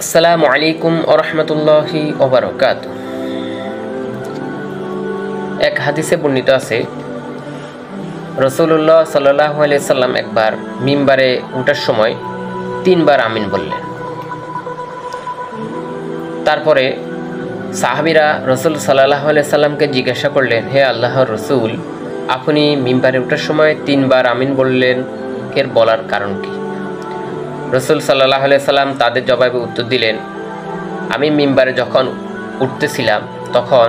আসসালামু আলাইকুম ওয়া রাহমাতুল্লাহি ওয়া বারাকাতুহু। এক হাদিসে বর্ণিত আছে, রাসূলুল্লাহ সাল্লাল্লাহু আলাইহি সাল্লাম একবার মিম্বারে ওঠার সময় 3 বার আমিন বললেন। তারপরে সাহাবীরা রাসূল সাল্লাল্লাহু আলাইহি সাল্লামকে জিজ্ঞাসা করলেন, হে আল্লাহর রাসূল, আপনি মিম্বারে ওঠার সময় 3 বার আমিন বললেন, এর বলার কারণ কি? রাসূল সাল্লাল্লাহু আলাইহি সাল্লাম তাদের জবাবে উত্তর দিলেন, আমি মিম্বারে যখন উঠতেছিলাম তখন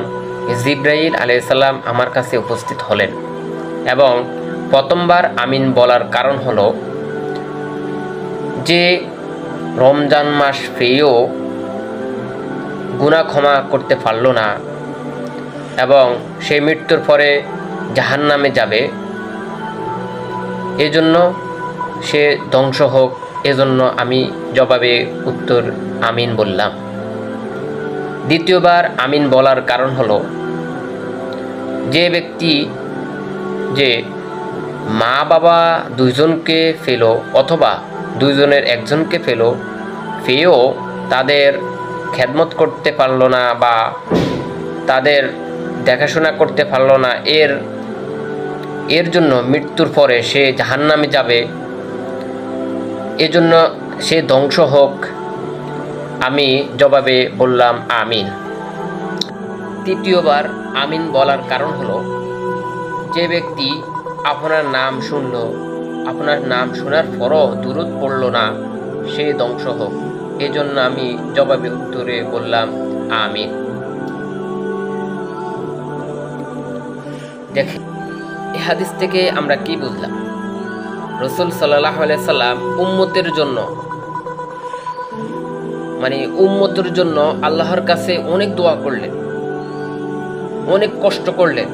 জিবরাইল আলাইহিস সালাম আমার কাছে উপস্থিত হলেন এবং প্রথমবার আমিন বলার কারণ হলো যে রমজান মাস পেয়েও গুনাহ ক্ষমা করতে পারল না এবং সে মৃত্যুর পরে জাহান্নামে যাবে, এজন্য সে ধ্বংস হোক, এজন্য আমি জবাবে উত্তর আমিন বললাম। দ্বিতীয়বার আমিন বলার কারণ হলো যে ব্যক্তি যে মা বাবা দুইজনকে ফেলো অথবা দুইজনের একজনকে পেয়েও তাদের খেদমত করতে পারলো না বা তাদের দেখাশোনা করতে পারলো না, এর জন্য মৃত্যুর পরে সে জাহান্নামে যাবে, এজন্য সে ধ্বংস হোক, আমি জবাবে বললাম আমিন। তৃতীয়বার আমিন বলার কারণ হলো যে ব্যক্তি আপনার নাম শুনল, আপনার নাম শোনার পরও দুরূদ পড়ল না, সে ধ্বংস হোক, এজন্য আমি জবাবে উত্তরে বললাম আমিন। দেখেন এই হাদিস থেকে আমরা কি বুঝলাম? রাসূল সাল্লাল্লাহু আলাইহি সাল্লাম উম্মতের জন্য আল্লাহর কাছে অনেক দোয়া করলেন, অনেক কষ্ট করলেন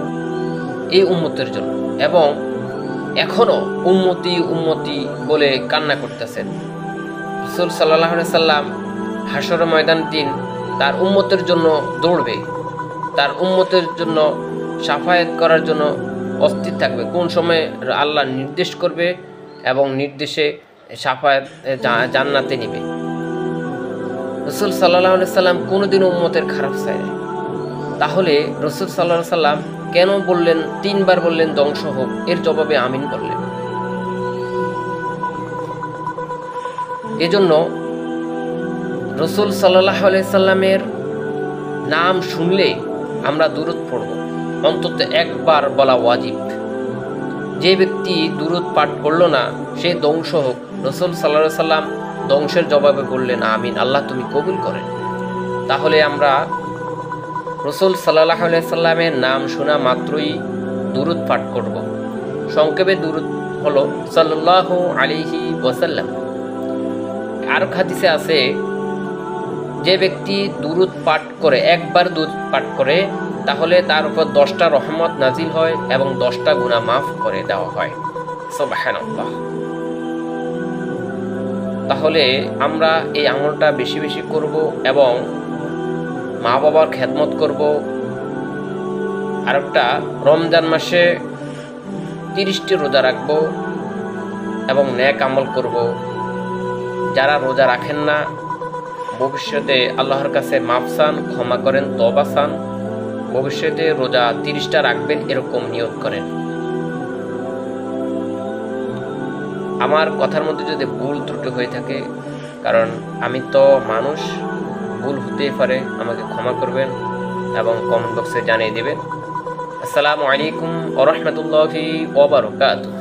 এই উম্মতের জন্য এবং এখনো উম্মতি উম্মতি বলে কান্না করতেছেন। রাসূল সাল্লাল্লাহু আলাইহি সাল্লাম হাশর ময়দান দিন তার উম্মতের জন্য দৌড়বে, তার উম্মতের জন্য শাফায়াত করার জন্য অস্থির থাকবে, কোন সময় আল্লাহ নির্দেশ করবে এবং নির্দেশে শাফায়াত জান্নাতে নেবে। রাসূল সাল্লাল্লাহু আলাইহি সাল্লাম কোনোদিনও উম্মতের খারাপ চায় না। তাহলে রাসূল সাল্লাল্লাহু আলাইহি সাল্লাম কেন বললেন 3 বার বললেন ধ্বংস হোক, এর জবাবে আমিন বললেন? এজন্য রাসূল সাল্লাল্লাহু আলাইহি সাল্লামের নাম শুনলে আমরা দুরূদ পড়ব, অন্তত একবার বলা ওয়াজিব। যে ব্যক্তি দুরূদ পাঠ করলো না সে ধ্বংস হোক, রাসূল সাল্লাল্লাহু আলাইহি সাল্লাম ধ্বংসের জবাবে বললেন আমিন, আল্লাহ তুমি কবুল করেন। তাহলে আমরা রাসূল সাল্লাল্লাহু আলাইহি সাল্লামের নাম শোনা মাত্রই দুরূদ পাঠ করব। সংক্ষেপে দুরূদ হলো সাল্লাল্লাহু আলাইহি ওয়াসাল্লাম। আর হাদিসে আছে যে ব্যক্তি দুরূদ পাঠ করে, একবার দুরূদ পাঠ করে, তাহলে তার উপর 10টা রহমত নাজিল হয় এবং 10টা গুনাহ মাফ করে দেওয়া হয়। সুবহানাল্লাহ। তাহলে আমরা এই আমলটা বেশি বেশি করব এবং মা বাবার খেদমত করব। আরেকটা, রমজান মাসে 30টি রোজা রাখবো এবং নেক আমল করব। যারা রোজা রাখেন না ভবিষ্যতে আল্লাহর কাছে মাফ চান, ক্ষমা করেন, তওবা চান, ভবিষ্যতে রোজা 30টা রাখবেন এরকম নিয়ত করেন। আমার কথার মধ্যে যদি ভুল ত্রুটি হয়ে থাকে, কারণ আমি তো মানুষ, ভুল হতেই পারে, আমাকে ক্ষমা করবেন এবং কমেন্ট বক্সে জানিয়ে দিবেন। আসসালামু আলাইকুম ওয়া রাহমাতুল্লাহি ওয়া বারাকাতুহু।